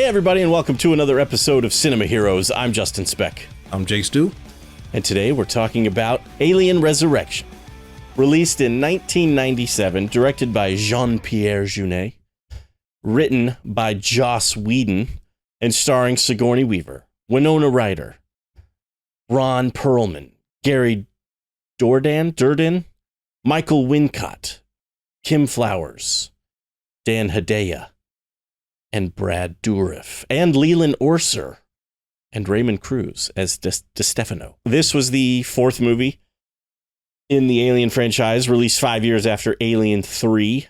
Hey everybody, and welcome to another episode of Cinema Heroes. I'm Justin Speck. I'm Jake Stu. And today we're talking about Alien Resurrection. Released in 1997, directed by Jean-Pierre Jeunet, written by Joss Whedon, and starring Sigourney Weaver, Winona Ryder, Ron Perlman, Gary Dourdan, Michael Wincott, Kim Flowers, Dan Hedaya, and Brad Dourif, and Leland Orser, and Raymond Cruz as DeStefano. This was the fourth movie in the Alien franchise, released 5 years after Alien 3.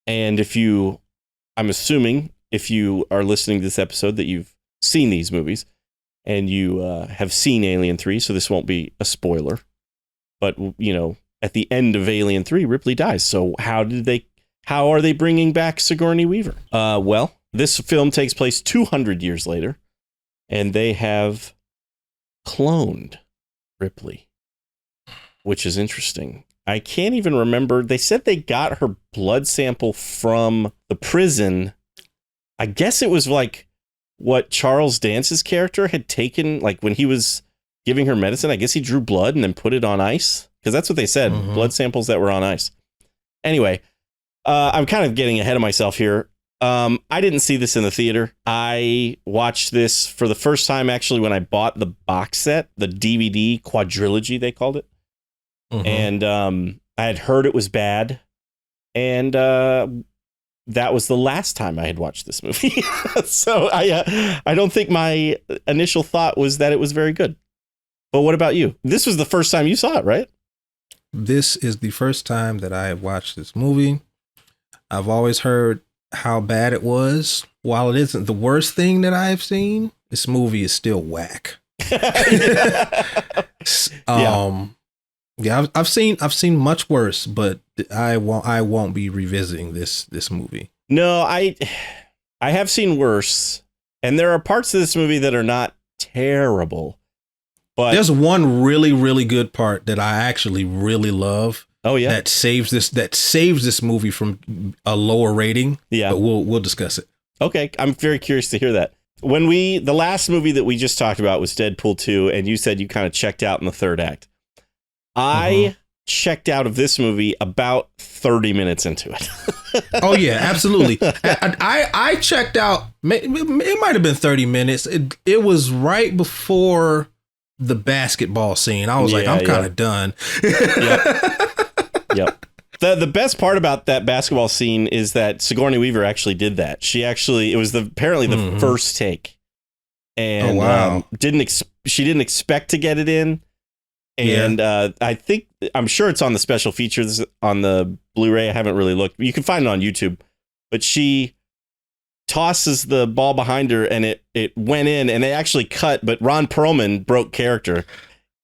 And I'm assuming if you are listening to this episode that you've seen these movies, and you have seen Alien 3, so this won't be a spoiler. But, you know, at the end of Alien 3, Ripley dies. So how are they bringing back Sigourney Weaver? Well, this film takes place 200 years later, and they have cloned Ripley, which is interesting. I can't even remember. They said they got her blood sample from the prison. I guess it was like what Charles Dance's character had taken, like when he was giving her medicine. I guess he drew blood and then put it on ice, because that's what they said, blood samples that were on ice. Anyway, I'm kind of getting ahead of myself here. I didn't see this in the theater. I watched this for the first time, actually, when I bought the box set, the DVD quadrilogy, they called it. And I had heard it was bad. And that was the last time I had watched this movie. So I don't think my initial thought was that it was very good. But what about you? This was the first time you saw it, right? This is the first time that I have watched this movie. I've always heard how bad it was. While it isn't the worst thing that I have seen, this movie is still whack. Yeah, I've seen much worse, but I won't be revisiting this movie. No, I have seen worse, and there are parts of this movie that are not terrible. But there's one really, really good part that I actually really love. Oh yeah, that saves this movie from a lower rating. Yeah, but we'll discuss it. Okay, I'm very curious to hear that. When the last movie that we just talked about was Deadpool 2, and you said you kind of checked out in the third act. I checked out of this movie about 30 minutes into it. Oh yeah, absolutely. I checked out. It might have been 30 minutes. It was right before the basketball scene. I was like, I'm kind of done. Yep. The best part about that basketball scene is that Sigourney Weaver actually did that. It was apparently the first take, and she didn't expect to get it in. And I'm sure it's on the special features on the Blu-ray. I haven't really looked. You can find it on YouTube, but she tosses the ball behind her and it went in, and they actually cut, but Ron Perlman broke character.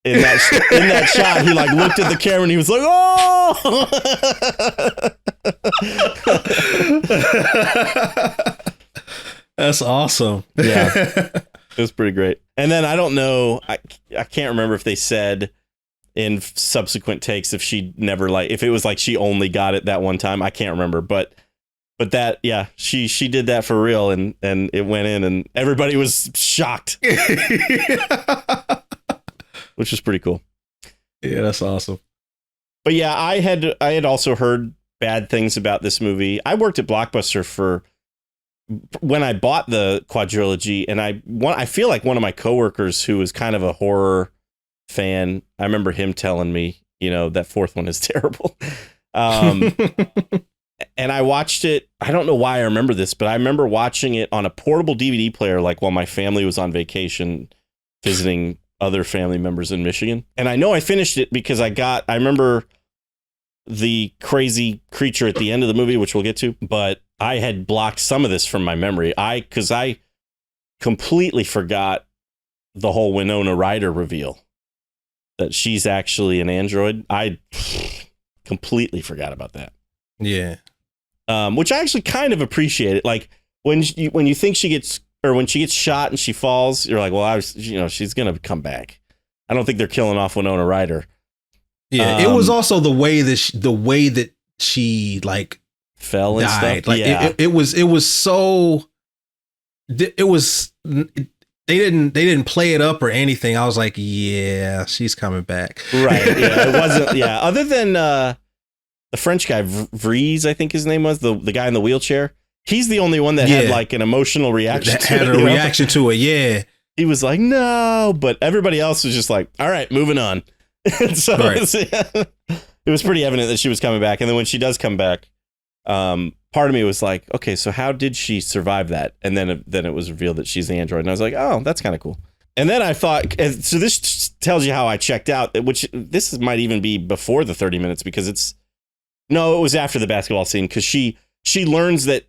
In that shot, he like looked at the camera and he was like, "Oh!" That's awesome. Yeah, it was pretty great. And then I don't know, I can't remember if they said in subsequent takes if if it was like she only got it that one time. I can't remember, but that, yeah, she did that for real, and it went in, and everybody was shocked. Which is pretty cool. Yeah, that's awesome. But yeah, I had also heard bad things about this movie. I worked at Blockbuster when I bought the quadrilogy, and I feel like one of my coworkers who was kind of a horror fan, I remember him telling me, that fourth one is terrible. And I watched it. I don't know why I remember this, but I remember watching it on a portable DVD player, like while my family was on vacation visiting other family members in Michigan. And I know I finished it because I remember the crazy creature at the end of the movie, which we'll get to, but I had blocked some of this from my memory. Because I completely forgot the whole Winona Ryder reveal, that she's actually an android. I completely forgot about that. Yeah. Which I actually kind of appreciate it. Like when you think she gets, or when she gets shot and she falls, you're like, well, she's going to come back. I don't think they're killing off Winona Ryder. Yeah. It was also the way that she like fell and died. stuff. Like yeah. it was so it was they didn't play it up or anything. I was like, yeah, she's coming back. Right. Yeah. It wasn't. Yeah. Other than the French guy, Vries, I think his name was, the guy in the wheelchair. He's the only one that had like an emotional reaction. That had a reaction to it. Yeah. He was like, no, but everybody else was just like, all right, moving on. So it was pretty evident that she was coming back. And then when she does come back, part of me was like, okay, so how did she survive that? And then it was revealed that she's the android. And I was like, oh, that's kind of cool. And then I thought, so this tells you how I checked out, which this might even be before the 30 minutes because it was after the basketball scene because she learns that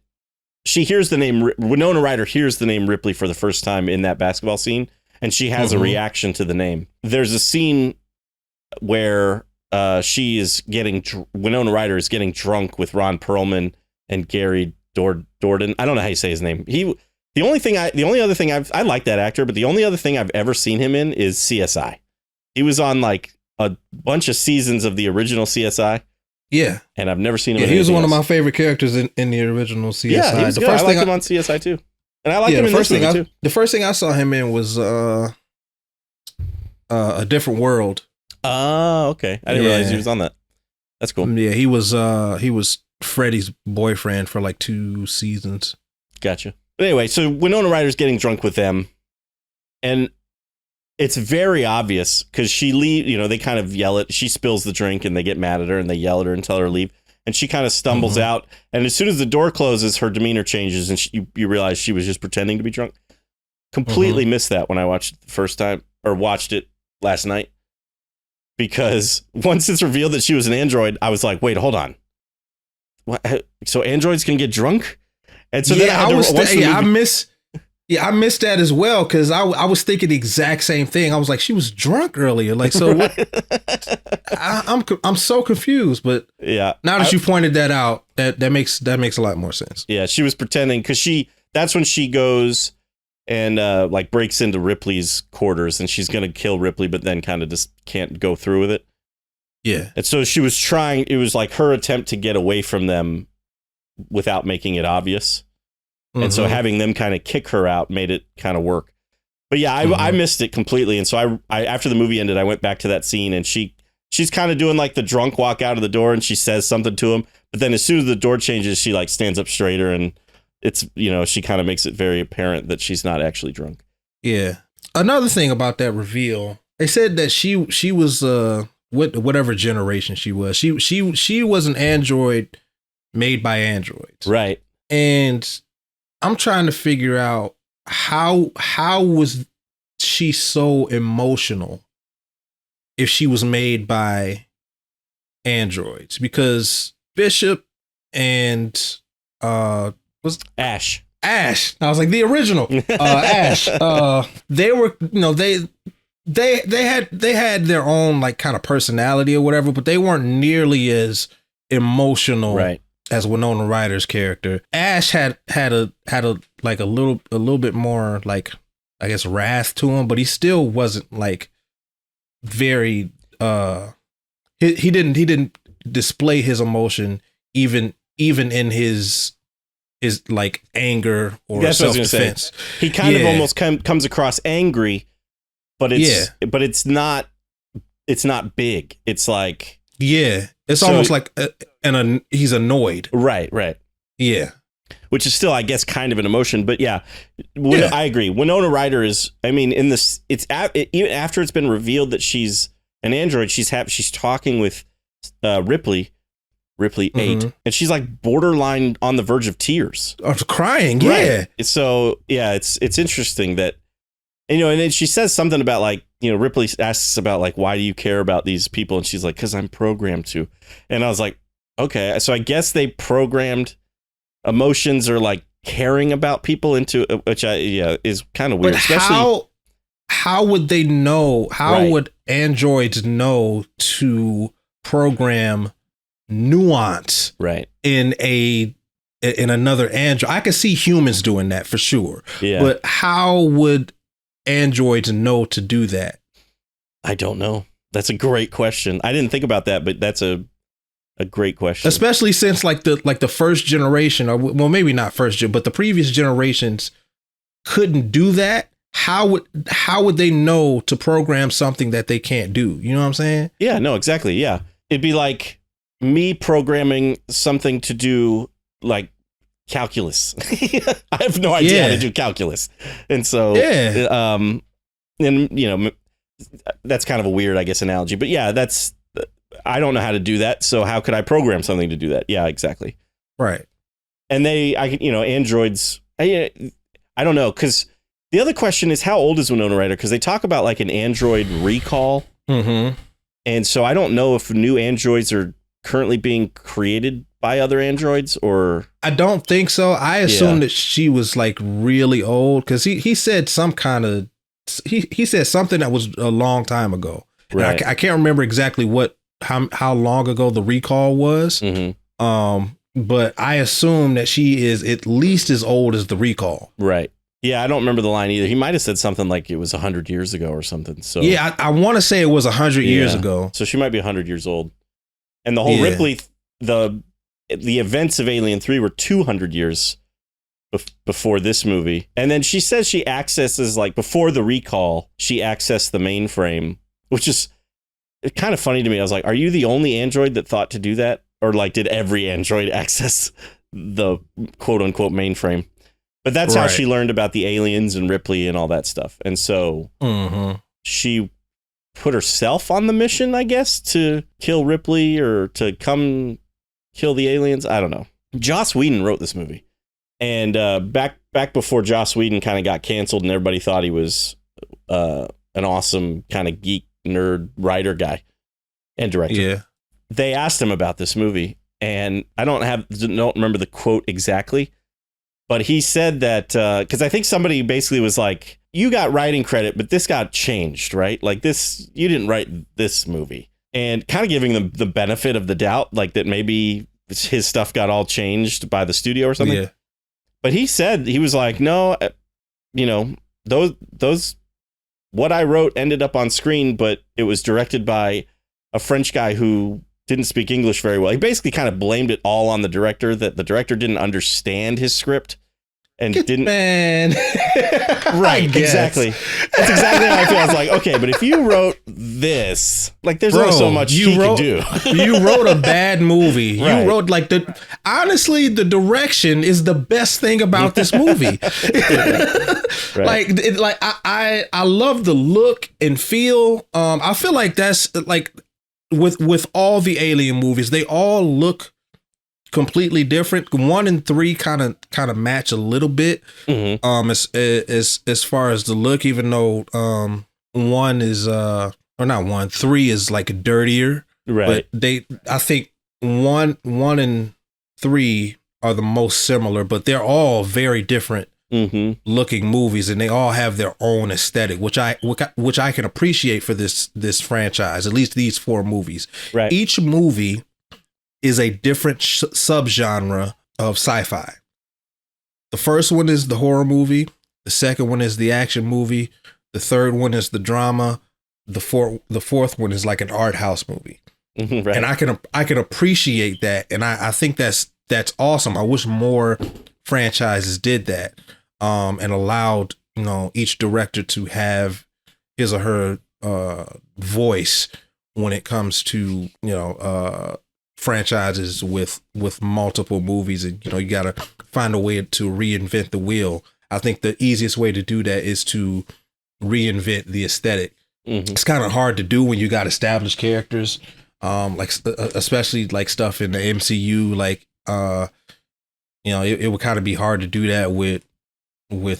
she hears the name, Winona Ryder hears the name Ripley for the first time in that basketball scene, and she has a reaction to the name. There's a scene where Winona Ryder is getting drunk with Ron Perlman and Gary Dourdan. I don't know how you say his name. I like that actor, but the only other thing I've ever seen him in is CSI. He was on like a bunch of seasons of the original CSI. Yeah. And I've never seen him. Yeah, he was one of my favorite characters in the original CSI. Yeah, he was good. I liked him on CSI too. And I like him in this movie too. The first thing I saw him in was A Different World. Oh, okay. I didn't realize he was on that. That's cool. Yeah, he was Freddie's boyfriend for like 2 seasons. Gotcha. But anyway, so Winona Ryder's getting drunk with them, and it's very obvious because she they kind of yell she spills the drink and they get mad at her and they yell at her and tell her to leave. And she kind of stumbles out. And as soon as the door closes, her demeanor changes and you realize she was just pretending to be drunk. Completely missed that when I watched it the first time or watched it last night. Because once it's revealed that she was an android, I was like, wait, hold on. What? So androids can get drunk? And so then I missed that as well because I was thinking the exact same thing. I was like, she was drunk earlier. Like, so what? I'm so confused. But yeah, now that you pointed that out, that makes a lot more sense. Yeah, she was pretending because that's when she goes and like breaks into Ripley's quarters and she's gonna kill Ripley, but then kind of just can't go through with it. Yeah, and so she was trying. It was like her attempt to get away from them without making it obvious. And so having them kind of kick her out made it kind of work. But yeah, I missed it completely. And so I after the movie ended, I went back to that scene and she's kind of doing like the drunk walk out of the door and she says something to him. But then as soon as the door changes, she like stands up straighter and it's, she kind of makes it very apparent that she's not actually drunk. Yeah. Another thing about that reveal, they said that she was whatever generation she was. She was an android made by androids. Right. And I'm trying to figure out how was she so emotional if she was made by androids? Because Bishop and was Ash. I was like the original Ash. They were they had their own like kind of personality or whatever, but they weren't nearly as emotional. Right. As Winona Ryder's character. Ash had a like a little bit more like, I guess, wrath to him, but he still wasn't like very he didn't display his emotion even in his like anger or self-defense. He kind of almost comes across angry, but it's not big. It's like it's almost like he's annoyed. Right. Yeah. Which is still, I guess, kind of an emotion. But yeah, I agree. Winona Ryder is, I mean, in this, even after it's been revealed that she's an android, she's talking with Ripley 8, and she's like borderline on the verge of tears. I was crying. Yeah. Right. So yeah, it's interesting that, and then she says something about like, Ripley asks about like, why do you care about these people? And she's like, because I'm programmed to. And I was like, okay, so I guess they programmed emotions or like caring about people into, which is kind of weird. But how would they know? How would androids know to program nuance? Right. In another android? I could see humans doing that for sure. Yeah. But how would androids know to do that? I don't know. That's a great question. I didn't think about that, but that's a great question. Especially since like the first generation, or well, maybe not first gen, but the previous generations couldn't do that, how would they know to program something that they can't do? You know what I'm saying? Yeah, no, exactly. Yeah. It'd be like me programming something to do like calculus. I have no idea how to do calculus. And so, and you know, that's kind of a weird, I guess, analogy, but yeah, I don't know how to do that. So how could I program something to do that? Yeah, exactly. Right. And androids, I don't know. Cause the other question is, how old is Winona Ryder? Cause they talk about like an android recall. Mm-hmm. And so I don't know if new androids are currently being created by other androids, or I don't think so. I assume that she was like really old, because he said some kind of he said something that was a long time ago. Right. I can't remember exactly how long ago the recall was. Mm-hmm. But I assume that she is at least as old as the recall. Right. Yeah, I don't remember the line either. He might have said something like it was 100 years ago or something. So yeah, I want to say it was 100 years ago. So she might be 100 years old. And the whole Ripley, the events of Alien 3 were 200 years before this movie. And then she says she accesses, like, before the recall, she accessed the mainframe, which is kind of funny to me. I was like, are you the only android that thought to do that? Or, like, did every android access the quote-unquote mainframe? But that's how she learned about the aliens and Ripley and all that stuff. And so she put herself on the mission, I guess, to kill Ripley or to come kill the aliens. I don't know. Joss Whedon wrote this movie. And back before Joss Whedon kind of got canceled and everybody thought he was an awesome kind of geek nerd writer guy and director. Yeah. They asked him about this movie, and I don't remember the quote exactly, but he said that because I think somebody basically was like, you got writing credit, but this got changed, right? Like this, you didn't write this movie, and kind of giving them the benefit of the doubt, like that maybe his stuff got all changed by the studio or something. Yeah. But he said, he was like, no, you know, those what I wrote ended up on screen, but it was directed by a French guy who didn't speak English very well. He basically kind of blamed it all on the director, that the director didn't understand his script and didn't. Man. Right, exactly. That's exactly how I feel. I was like, okay, but if you wrote this, like there's only so much you can do. You wrote a bad movie. Right. You wrote like honestly, the direction is the best thing about this movie. Right. Like I love the look and feel. I feel like that's like with all the Alien movies, they all look completely different. 1 and 3 kind of match a little bit. Mm-hmm. As far as the look, even though 1 is or not 1, 3 is like dirtier. Right. But I think 1 and 3 are the most similar, but they're all very different looking movies, and they all have their own aesthetic, which I can appreciate for this franchise. At least these 4 movies. Right. Each movie is a different subgenre of sci-fi. The first one is the horror movie. The second one is the action movie. The third one is the drama. The fourth one is like an art house movie. Right. And I can appreciate that, and I think that's awesome. I wish more franchises did that, and allowed, you know, each director to have his or her voice when it comes to, you know, franchises with multiple movies. And, you know, you got to find a way to reinvent the wheel. I think the easiest way to do that is to reinvent the aesthetic. It's kind of hard to do when you got established characters, like especially like stuff in the MCU, like you know, it would kind of be hard to do that with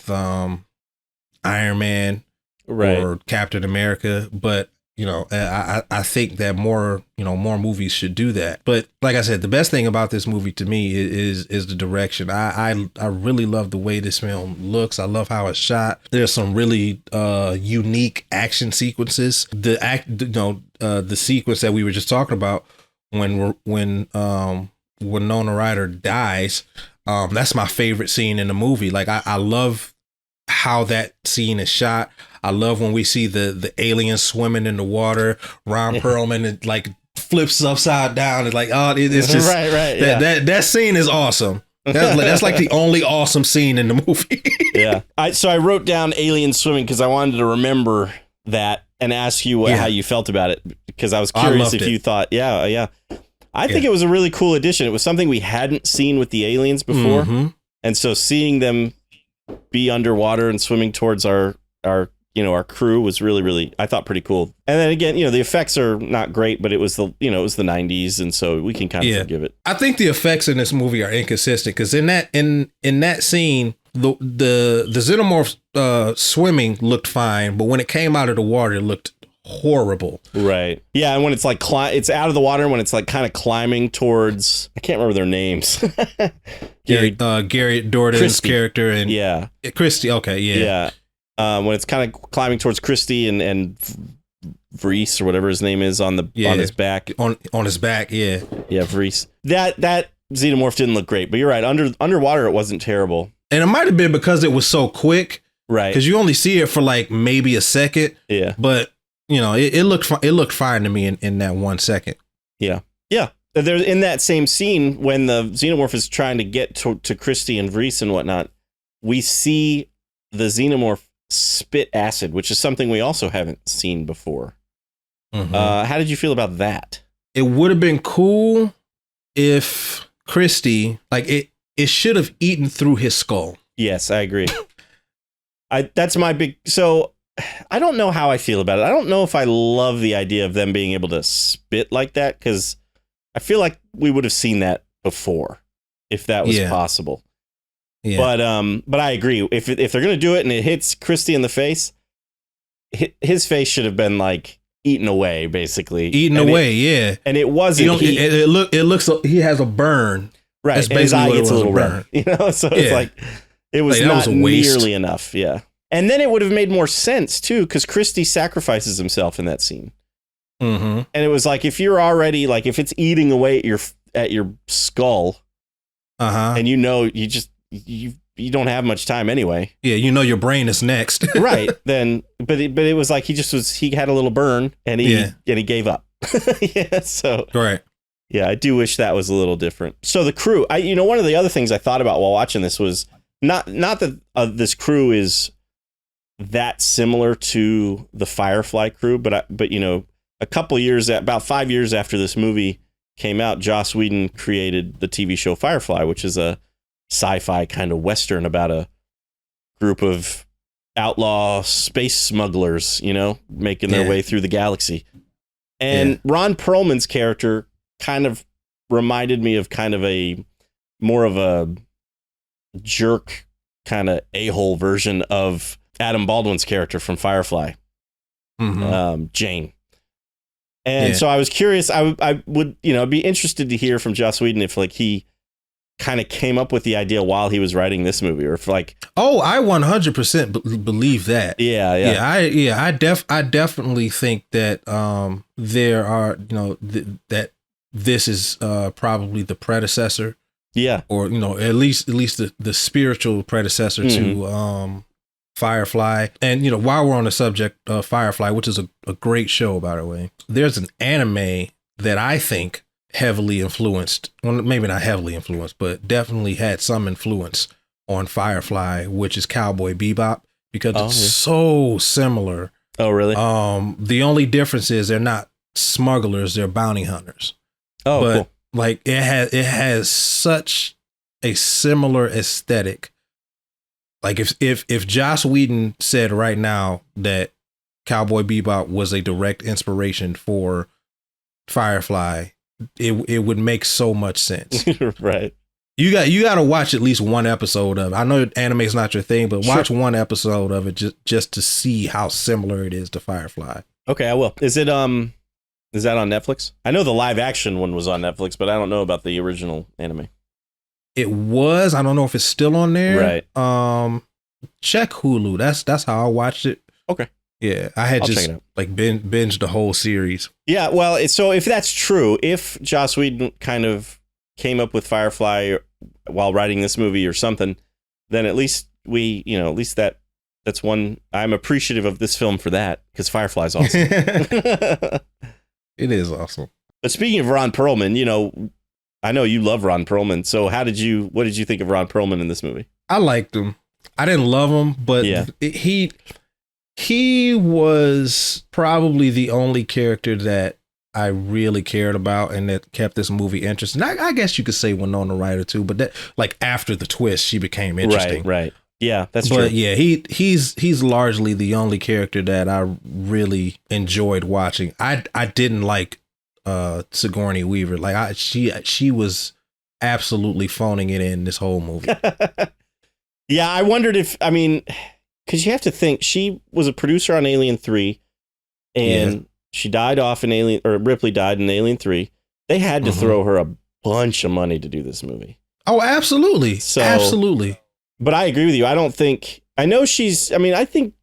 Iron Man, right, or Captain America. But, you know, I think that more movies should do that. But like I said, the best thing about this movie to me is the direction. I really love the way this film looks. I love how it's shot. There's some really unique action sequences. The sequence that we were just talking about when Winona Ryder dies, that's my favorite scene in the movie. Like I love how that scene is shot. I love when we see the aliens swimming in the water. Ron Perlman, it like flips upside down. It's like, oh, it's just right. That scene is awesome. That's like the only awesome scene in the movie. Yeah. So I wrote down alien swimming because I wanted to remember that and ask you how you felt about it, because I was curious if you thought, I think it was a really cool addition. It was something we hadn't seen with the aliens before. Mm-hmm. And so seeing them be underwater and swimming towards our crew was really, really, I thought, pretty cool. And then again, the effects are not great, but it was the 90s, and so we can kind of forgive it. I think the effects in this movie are inconsistent, because in that scene, the xenomorph swimming looked fine, but when it came out of the water, it looked horrible. Right. Yeah, and when it's like it's out of the water, when it's like kind of climbing towards, I can't remember their names. Gary Dourdan's character and Christy. Okay, yeah. When it's kind of climbing towards Christy and Vreese or whatever his name is on his back. On his back, yeah. Yeah, Vreese. That xenomorph didn't look great, but you're right. Underwater, it wasn't terrible. And it might have been because it was so quick. Right. Because you only see it for like maybe a second. Yeah. But, it looked fine to me in that 1 second. Yeah. Yeah. There's in that same scene when the xenomorph is trying to get to Christy and Vreese and whatnot, we see the xenomorph spit acid, which is something we also haven't seen before. Mm-hmm. How did you feel about that? It would have been cool if Christy, it should have eaten through his skull. Yes, I agree. That's my big. So I don't know how I feel about it. I don't know if I love the idea of them being able to spit like that, because I feel like we would have seen that before if that was possible. Yeah. But I agree. If they're gonna do it and it hits Christy in the face, his face should have been like eaten away, basically. Yeah. And it wasn't. It looks like he has a burn. Right. That's and his eye gets a little burn. So it's like it was not nearly enough. Yeah. And then it would have made more sense too, because Christy sacrifices himself in that scene. Mm-hmm. And it was like, if you're already like, if it's eating away at your skull, and you don't have much time anyway. Yeah, your brain is next. Right. Then but it was like he had a little burn and he gave up. Yeah, so right. Yeah, I do wish that was a little different. So the crew, one of the other things I thought about while watching this was not that this crew is that similar to the Firefly crew, but about 5 years after this movie came out, Joss Whedon created the TV show Firefly, which is a sci-fi kind of Western about a group of outlaw space smugglers, making their way through the galaxy. And Ron Perlman's character kind of reminded me of kind of a more of a jerk kind of a-hole version of Adam Baldwin's character from Firefly, Jane. And so I was curious, I would, be interested to hear from Joss Whedon if he kind of came up with the idea while he was writing this movie, or if I 100% believe that. I definitely think that there are, that this is probably the predecessor. Yeah. Or, at least the spiritual predecessor to Firefly. And, while we're on the subject of Firefly, which is a great show, by the way, there's an anime that I think heavily influenced, well, maybe not heavily influenced, but definitely had some influence on Firefly, which is Cowboy Bebop, because it's so similar. Oh, really? The only difference is they're not smugglers, they're bounty hunters. Oh, but cool. Like it has such a similar aesthetic. Like if Joss Whedon said right now that Cowboy Bebop was a direct inspiration for Firefly, it would make so much sense. Right. You got to watch at least one episode of it. I know anime is not your thing, but watch one episode of it just to see how similar it is to Firefly. Okay, I will. Is that on Netflix? I know the live action one was on Netflix, but I don't know about the original anime. It was. I don't know if it's still on there. Right. Check Hulu. That's how I watched it. Okay. Yeah, I had just like binged the whole series. Yeah, well, so if that's true, if Joss Whedon kind of came up with Firefly while writing this movie or something, then at least that's one. I'm appreciative of this film for that, because Firefly's awesome. It is awesome. But speaking of Ron Perlman, I know you love Ron Perlman. So what did you think of Ron Perlman in this movie? I liked him. I didn't love him, but he was probably the only character that I really cared about and that kept this movie interesting. I guess you could say Winona Ryder too, but that like after the twist, she became interesting. Right. Yeah, that's true. But yeah, he's largely the only character that I really enjoyed watching. I didn't like Sigourney Weaver. Like she was absolutely phoning it in this whole movie. Yeah, I wondered because you have to think she was a producer on Alien 3 and she died off in Ripley died in Alien 3. They had to throw her a bunch of money to do this movie. Oh, absolutely. Absolutely. But I agree with you. I think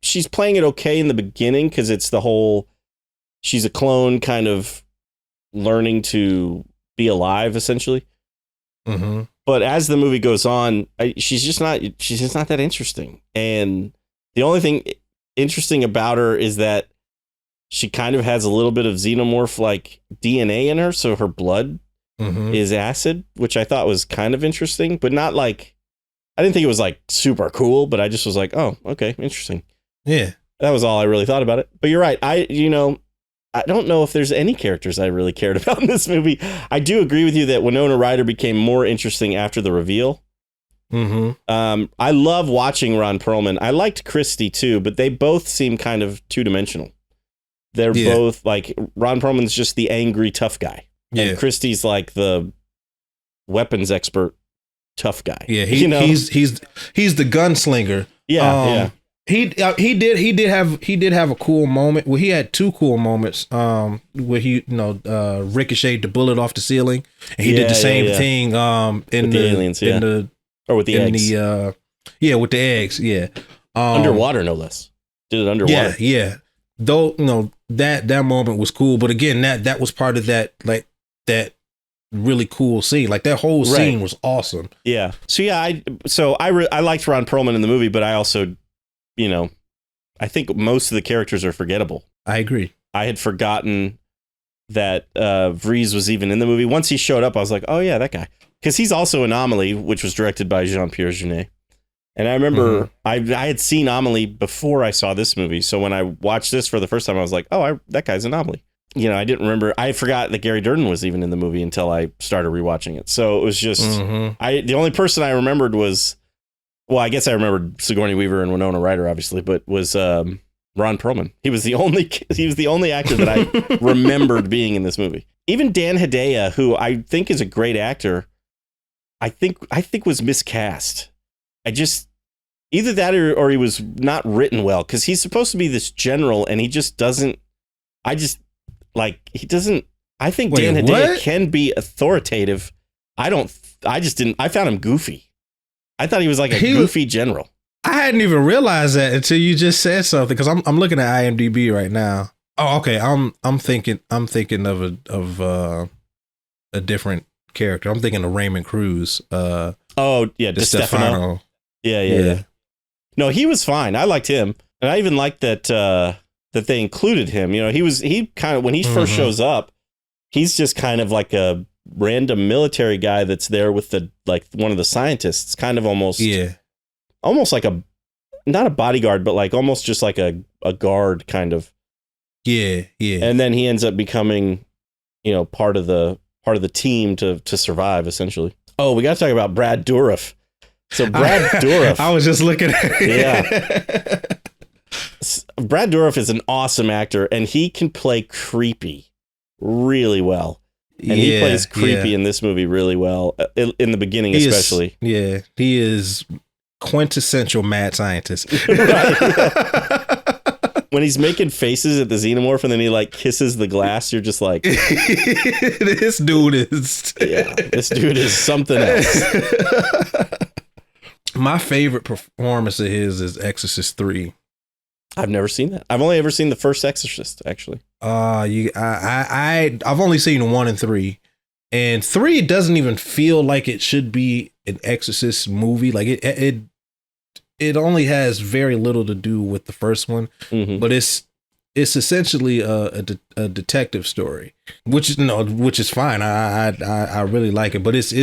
she's playing it okay in the beginning because it's the whole, she's a clone kind of learning to be alive, essentially. Mm-hmm. But as the movie goes on, she's just not that interesting. And the only thing interesting about her is that she kind of has a little bit of xenomorph like DNA in her. So her blood is acid, which I thought was kind of interesting, but not like, I didn't think it was like super cool, but I just was like, oh, okay, interesting. Yeah. That was all I really thought about it. But you're right. I don't know if there's any characters I really cared about in this movie. I do agree with you that Winona Ryder became more interesting after the reveal. I love watching Ron Perlman. I liked Christy too, but they both seem kind of two-dimensional. They're both like, Ron Perlman's just the angry tough guy. And Christy's like the weapons expert tough guy. Yeah, he's the gunslinger. Yeah. He did have a cool moment. Well, he had two cool moments. Where he ricocheted the bullet off the ceiling, and he did the same thing. In the aliens, or with the eggs. With the eggs. Yeah, underwater no less. Did it underwater. Yeah. Though that moment was cool, but again that was part of that really cool scene. Like that whole scene was awesome. Yeah. So I liked Ron Perlman in the movie, but I also, I think most of the characters are forgettable. I agree. I had forgotten that Vries was even in the movie. Once he showed up, I was like, oh yeah, that guy. Because he's also in Amelie, which was directed by Jean-Pierre Jeunet. And I remember I had seen Amelie before I saw this movie. So when I watched this for the first time, I was like, oh, that guy's in Amelie. I didn't remember. I forgot that Gary Durden was even in the movie until I started rewatching it. So it was just, the only person I remembered was, well, I guess I remembered Sigourney Weaver and Winona Ryder, obviously, but was Ron Perlman. He was the only actor that I remembered being in this movie. Even Dan Hedaya, who I think is a great actor, I think was miscast. Either that or he was not written well, because he's supposed to be this general and he just doesn't. I think Dan Hedaya can be authoritative. I found him goofy. I thought he was like a goofy general. I hadn't even realized that until you just said something, because I'm looking at IMDb right now. Oh, okay. I'm thinking of a different character. I'm thinking of Raymond Cruz. DeStefano. Yeah. No, he was fine. I liked him, and I even liked that they included him. He kind of, when he first shows up, he's just kind of like a random military guy that's there with one of the scientists, kind of almost like not a bodyguard, but like almost just like a guard kind of. Yeah. And then he ends up becoming, part of the team to survive, essentially. Oh, we got to talk about Brad Dourif. So Brad Dourif. I was just looking at it. Yeah. Brad Dourif is an awesome actor, and he can play creepy really well. And he plays creepy in this movie really well, in the beginning especially. He is quintessential mad scientist. When he's making faces at the xenomorph and then he like kisses the glass, you're just like, this dude is something else. My favorite performance of his is Exorcist 3. I've never seen that. I've only ever seen the first Exorcist, actually. I've only seen 1 and 3, and 3 doesn't even feel like it should be an Exorcist movie. Like it only has very little to do with the first one, but it's it's essentially a detective story, which is fine. I really like it, but it's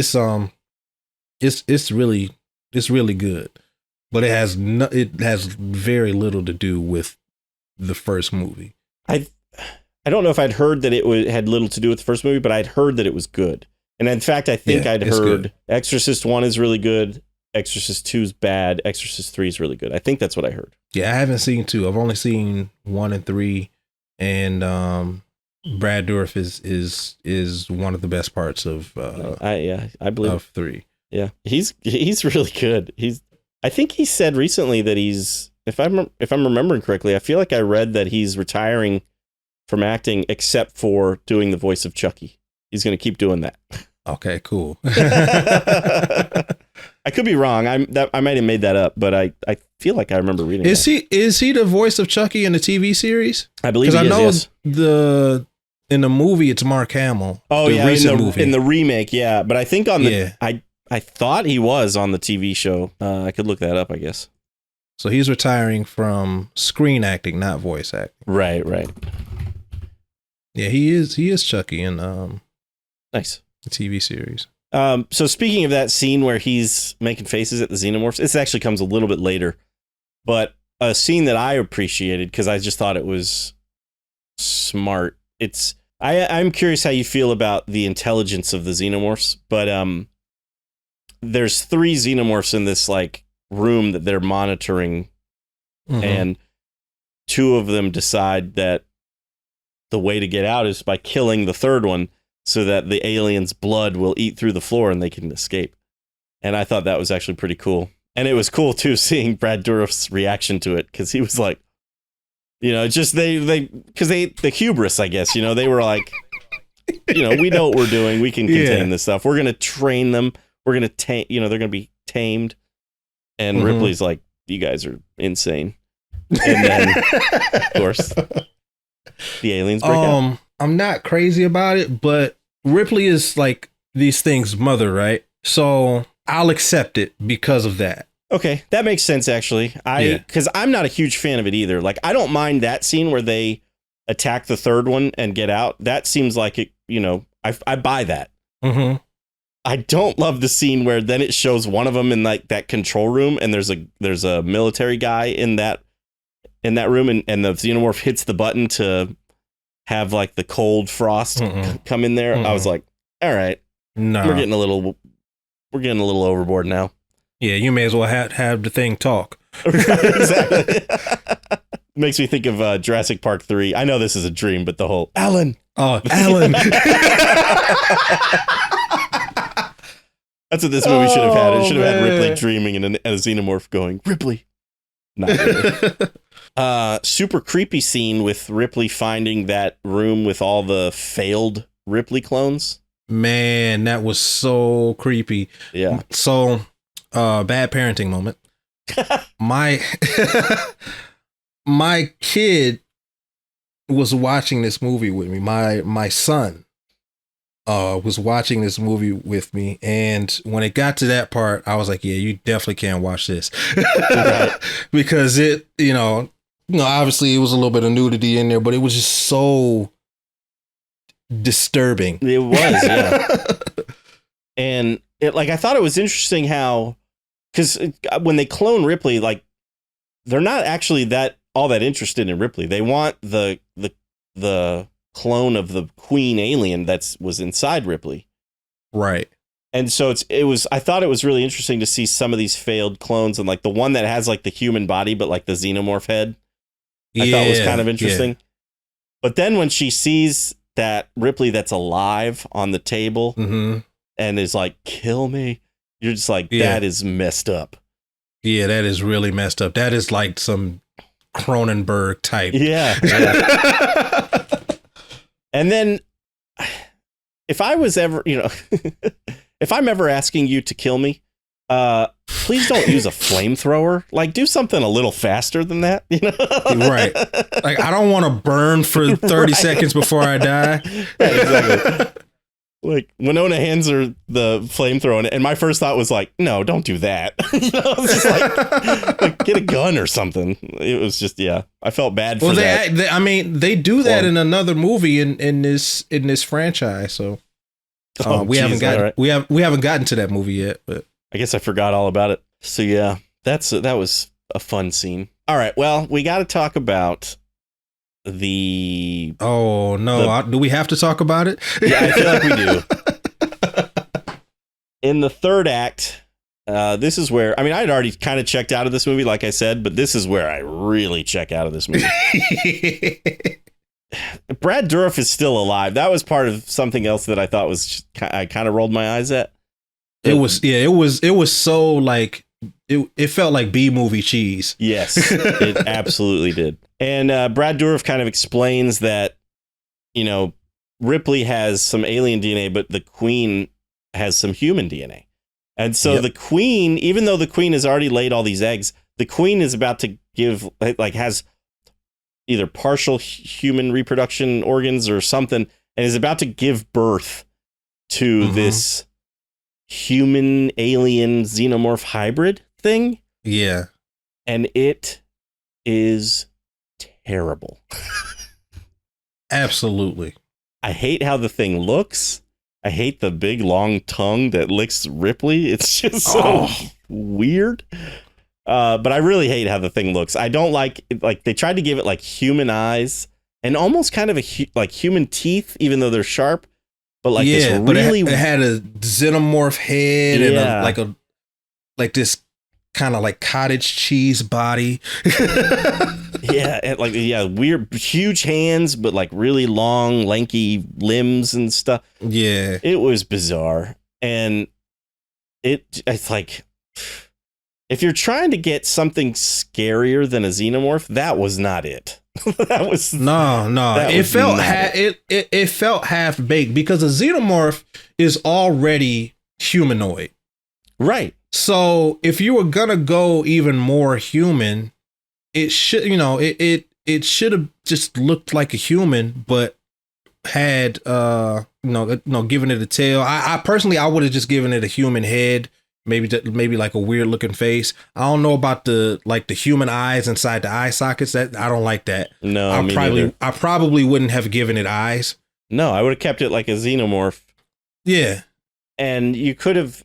really good. But it has very little to do with the first movie. I don't know if I'd heard that had little to do with the first movie, but I'd heard that it was good. And in fact, I think I'd heard good. Exorcist 1 is really good. Exorcist 2 is bad. Exorcist 3 is really good. I think that's what I heard. Yeah, I haven't seen 2. I've only seen 1 and 3. And Brad Dourif is one of the best parts of I believe of 3. Yeah. He's really good. I think he said recently that if I'm remembering correctly, I feel like I read that he's retiring from acting except for doing the voice of Chucky. He's going to keep doing that. Okay, cool. I could be wrong. I might have made that up, but I feel like I remember reading. Is he the voice of Chucky in the TV series? I believe he is. Yes. In the movie it's Mark Hamill. Oh yeah, in the remake, yeah. But I think I thought he was on the TV show. I could look that up, I guess. So he's retiring from screen acting, not voice acting. Right. Yeah, he is Chucky in nice. The TV series. So speaking of that scene where he's making faces at the xenomorphs, this actually comes a little bit later, but a scene that I appreciated because I just thought it was smart. I'm curious how you feel about the intelligence of the xenomorphs, but there's 3 xenomorphs in this like room that they're monitoring, and 2 of them decide that the way to get out is by killing the third one so that the alien's blood will eat through the floor and they can escape. And I thought that was actually pretty cool. And it was cool too seeing Brad Dourif's reaction to it, because he was like, just the hubris, I guess, they were like, we know what we're doing. We can contain this stuff. We're going to train them. We're going to they're going to be tamed. And Ripley's like, you guys are insane. And then, of course, the aliens break out. I'm not crazy about it, but Ripley is like these things' mother, right? So I'll accept it because of that. Okay, that makes sense, actually. Because I'm not a huge fan of it either. Like, I don't mind that scene where they attack the third one and get out. That seems like it, I buy that. Mm-hmm. I don't love the scene where then it shows one of them in like that control room, and there's a military guy in that room, and the xenomorph hits the button to have like the cold frost come in there. I was like, all right, no, we're getting a little overboard now. Yeah, you may as well have the thing talk. Exactly. Makes me think of Jurassic Park 3. I know this is a dream, but the whole Alan. Oh, Alan. That's what this movie should have had. It should have had Ripley dreaming and a xenomorph going, Ripley. Not really. Super creepy scene with Ripley finding that room with all the failed Ripley clones. Man, that was so creepy. Yeah. So, bad parenting moment. My kid was watching this movie with me. My son was watching this movie with me, and when it got to that part, I was like, yeah, you definitely can't watch this. Because it, obviously it was a little bit of nudity in there, but it was just so disturbing. It was, yeah. And I thought it was interesting how, because when they clone Ripley, like, they're not actually all that interested in Ripley. They want the clone of the queen alien was inside Ripley. Right. And so I thought it was really interesting to see some of these failed clones, and like the one that has like the human body, but like the xenomorph head, I thought was kind of interesting. Yeah. But then when she sees that Ripley that's alive on the table and is like, kill me, you're just like, that is messed up. Yeah, that is really messed up. That is like some Cronenberg type. Yeah. And then if I was ever, if I'm ever asking you to kill me, please don't use a flamethrower. Like, do something a little faster than that, Right. Like, I don't want to burn for 30 seconds before I die. Right, exactly. Like Winona hands her the flamethrower, and my first thought was like, no, don't do that. I was just like, get a gun or something. It was just, I felt bad for that. They do that in another movie in this franchise. So we haven't gotten to that movie yet, but I guess I forgot all about it. So yeah, that was a fun scene. All right, well, we got to talk about the... Oh, no. Do we have to talk about it? Yeah, I feel like we do. In the third act, this is where... I mean, I had already kind of checked out of this movie, like I said, but this is where I really check out of this movie. Brad Dourif is still alive. That was part of something else that I thought was... I kind of rolled my eyes at. It was so like... It felt like B-movie cheese. Yes, it absolutely did. And Brad Dourif kind of explains that, Ripley has some alien DNA, but the Queen has some human DNA. And so the Queen, even though the Queen has already laid all these eggs, the Queen is about to give, has either partial human reproduction organs or something, and is about to give birth to this human alien xenomorph hybrid thing. Yeah. And it is terrible. Absolutely. I hate how the thing looks. I hate the big long tongue that licks Ripley. It's just so weird. But I really hate how the thing looks. I don't like they tried to give it like human eyes and almost kind of like human teeth, even though they're sharp. But like this really, it had a xenomorph head and like this kind of like cottage cheese body. And weird, huge hands, but like really long, lanky limbs and stuff. Yeah, it was bizarre, and it's like if you're trying to get something scarier than a xenomorph, that was not it. That was no. It felt half baked because a xenomorph is already humanoid, right? So if you were gonna go even more human, it should it should have just looked like a human, but had given it a tail. I personally would have just given it a human head. Maybe like a weird looking face. I don't know about the human eyes inside the eye sockets. That I don't like that. No, I probably wouldn't have given it eyes. No, I would have kept it like a xenomorph. Yeah, and you could have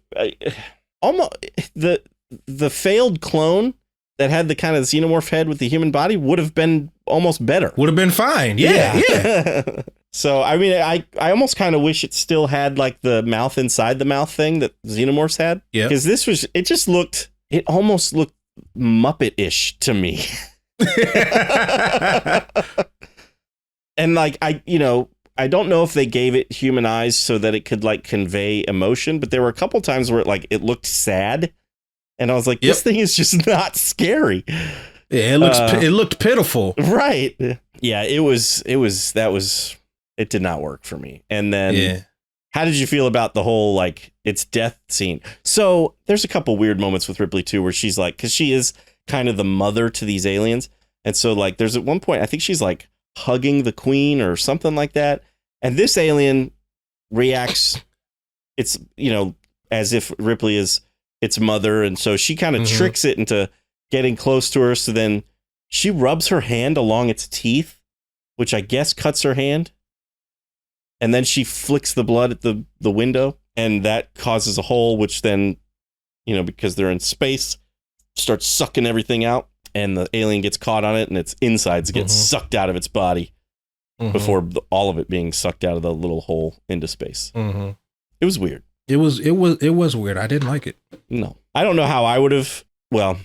almost the failed clone that had the kind of xenomorph head with the human body would have been almost better. Would have been fine. Yeah. So, I mean, I almost kind of wish it still had like the mouth inside the mouth thing that xenomorphs had. Yeah. Because it almost looked Muppet-ish to me. And like, I don't know if they gave it human eyes so that it could like convey emotion, but there were a couple times where it looked sad. And I was like, this thing is just not scary. Yeah, it looked pitiful. Right. Yeah, it did not work for me. And then how did you feel about the whole like its death scene? So there's a couple weird moments with Ripley too, where she's like, because she is kind of the mother to these aliens. And so like there's at one point, I think she's like hugging the Queen or something like that. And this alien reacts, it's, as if Ripley is its mother. And so she kind of tricks it into getting close to her. So then she rubs her hand along its teeth, which I guess cuts her hand. And then she flicks the blood at the window, and that causes a hole, which then, because they're in space, starts sucking everything out, and the alien gets caught on it, and its insides get sucked out of its body before all of it being sucked out of the little hole into space. It was weird. It was weird. I didn't like it. No, I don't know how I would have. Well,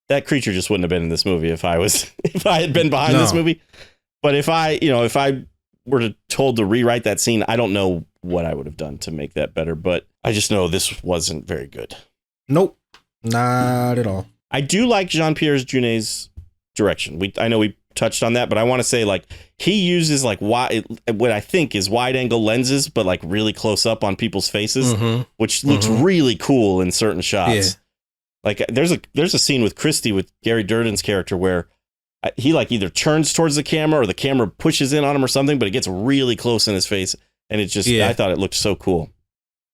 that creature just wouldn't have been in this movie if I had been behind this movie. But if I were told to rewrite that scene, I don't know what I would have done to make that better, but I just know this wasn't very good. Nope, not at all. I do like Jean-Pierre Junet's direction. I know we touched on that, but I want to say like he uses like what I think is wide angle lenses, but like really close up on people's faces, which looks really cool in certain shots. Yeah. Like there's a scene with Christy with Gary Durden's character where he like either turns towards the camera or the camera pushes in on him or something, but it gets really close in his face. And it just, I thought it looked so cool.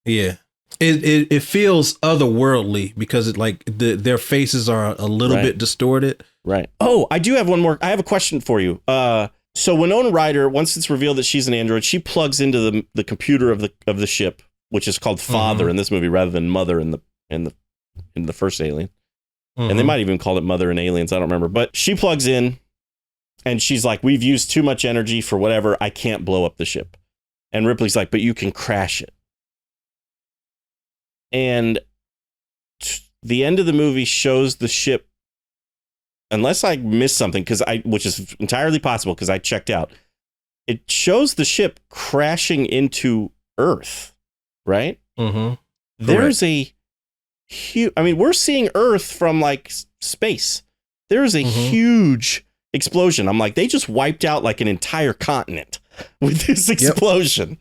Yeah. It feels otherworldly because it like their faces are a little bit distorted. Right. Oh, I do have one more. I have a question for you. So Winona Ryder, once it's revealed that she's an android, she plugs into the computer of the ship, which is called Father in this movie rather than Mother in the first Alien. And they might even call it Mother in Aliens. I don't remember. But she plugs in and she's like, we've used too much energy for whatever. I can't blow up the ship. And Ripley's like, but you can crash it. And the end of the movie shows the ship, unless I missed something, which is entirely possible because I checked out. It shows the ship crashing into Earth, right? Mm-hmm. There's a huge. I mean, we're seeing Earth from like space. There's a huge explosion. I'm like, they just wiped out like an entire continent with this explosion.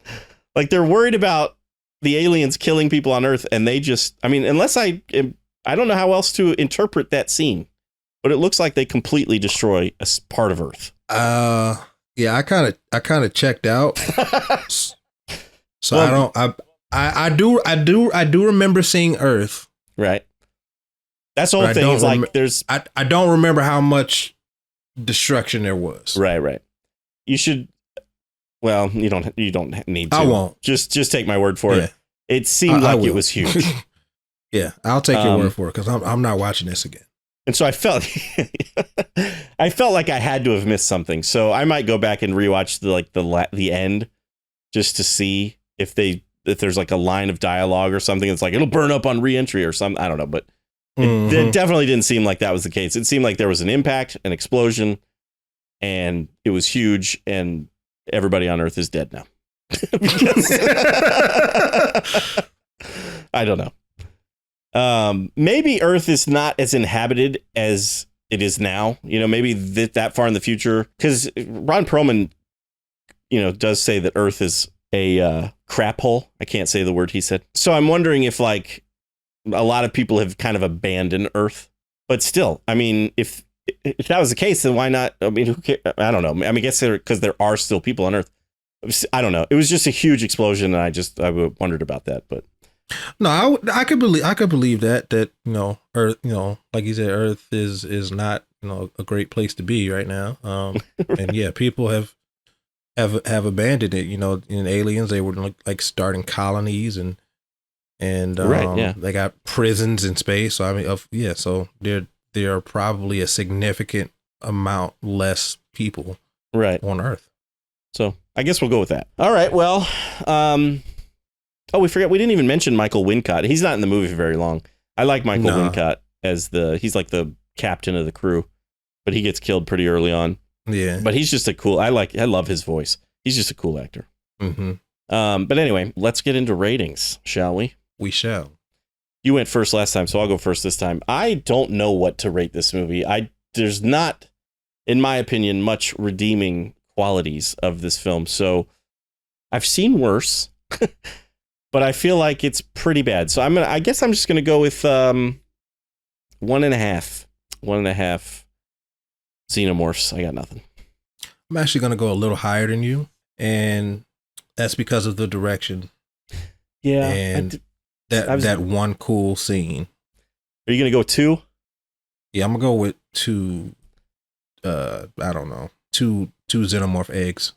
Like they're worried about the aliens killing people on Earth, and they just, I mean, unless I don't know how else to interpret that scene, but it looks like they completely destroy a part of Earth. Yeah, I kind of checked out. So well, I do remember seeing Earth. Right. That's the whole thing. Is like there's, I don't remember how much destruction there was. Right. You should. Well, you don't need to. I won't. Just take my word for it. It seemed like it was huge. Yeah, I'll take your word for it because I'm not watching this again. And so I felt like I had to have missed something. So I might go back and rewatch the end just to see if there's like a line of dialogue or something. It's like it'll burn up on re-entry or something. I don't know, but it definitely didn't seem like that was the case. It seemed like there was an impact, an explosion, and it was huge, and everybody on Earth is dead now. I don't know. Maybe Earth is not as inhabited as it is now. You know, maybe that far in the future, because Ron Perlman, does say that Earth is a crap hole. I can't say the word he said. So I'm wondering if like a lot of people have kind of abandoned Earth, but still, I mean, if that was the case, then why not? I mean, who cares? I don't know. I mean, I guess because there are still people on Earth. I don't know. It was just a huge explosion, and I wondered about that. But no, I could believe that Earth, like you said, Earth is not a great place to be right now. And yeah, people have abandoned it. In Aliens, they were like starting colonies and they got prisons in space. So I mean, so there are probably a significant amount less people on Earth. So I guess we'll go with that. All right. Well, we forgot. We didn't even mention Michael Wincott. He's not in the movie for very long. I like Michael Wincott as he's like the captain of the crew, but he gets killed pretty early on. Yeah. But he's just I love his voice. He's just a cool actor. Mm-hmm. But anyway, let's get into ratings, shall we? We shall. You went first last time, so I'll go first this time. I don't know what to rate this movie. There's not, in my opinion, much redeeming qualities of this film. So I've seen worse, but I feel like it's pretty bad. So I guess I'm just gonna go with 1.5 xenomorphs. I got nothing. I'm actually gonna go a little higher than you, and that's because of the direction. Yeah, and that one cool scene. Are you gonna go 2? Yeah, I'm gonna go with 2. I don't know, two xenomorph eggs.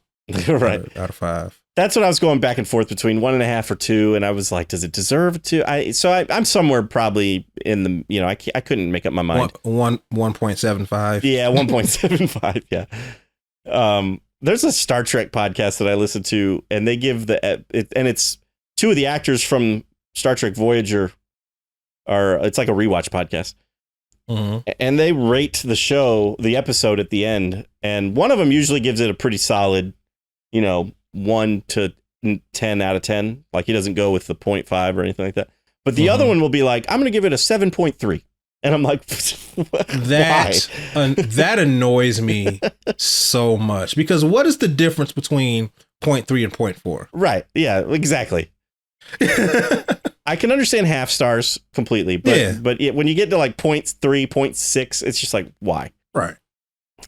Right, out of 5. That's what I was going back and forth between 1.5 or 2, and I was like, does it deserve 2? I'm somewhere probably in the I couldn't make up my mind. 1.75. Yeah, 1.75. Yeah. There's a Star Trek podcast that I listen to, and they give and it's 2 of the actors from Star Trek Voyager it's like a rewatch podcast. Mm-hmm. And they rate the episode at the end, and one of them usually gives it a pretty solid, 1 to 10 out of 10. Like he doesn't go with the 0.5 or anything like that. But the other one will be like, I'm going to give it a 7.3. And I'm like, that annoys me so much, because what is the difference between 0.3 and 0.4? Right. Yeah, exactly. I can understand half stars completely, but when you get to like 0.3, 0.6, it's just like, why? Right.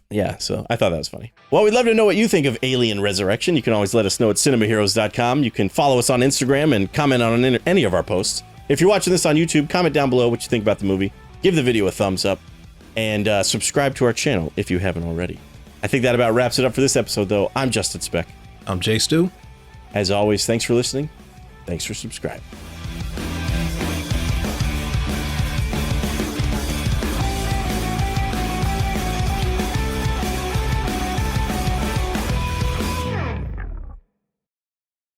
Yeah, so I thought that was funny. Well, we'd love to know what you think of Alien Resurrection. You can always let us know at cinemaheroes.com. You can follow us on Instagram and comment on any of our posts. If you're watching this on YouTube, comment down below what you think about the movie. Give the video a thumbs up. And subscribe to our channel if you haven't already. I think that about wraps it up for this episode, though. I'm Justin Speck. I'm Jay Stu. As always, thanks for listening. Thanks for subscribing.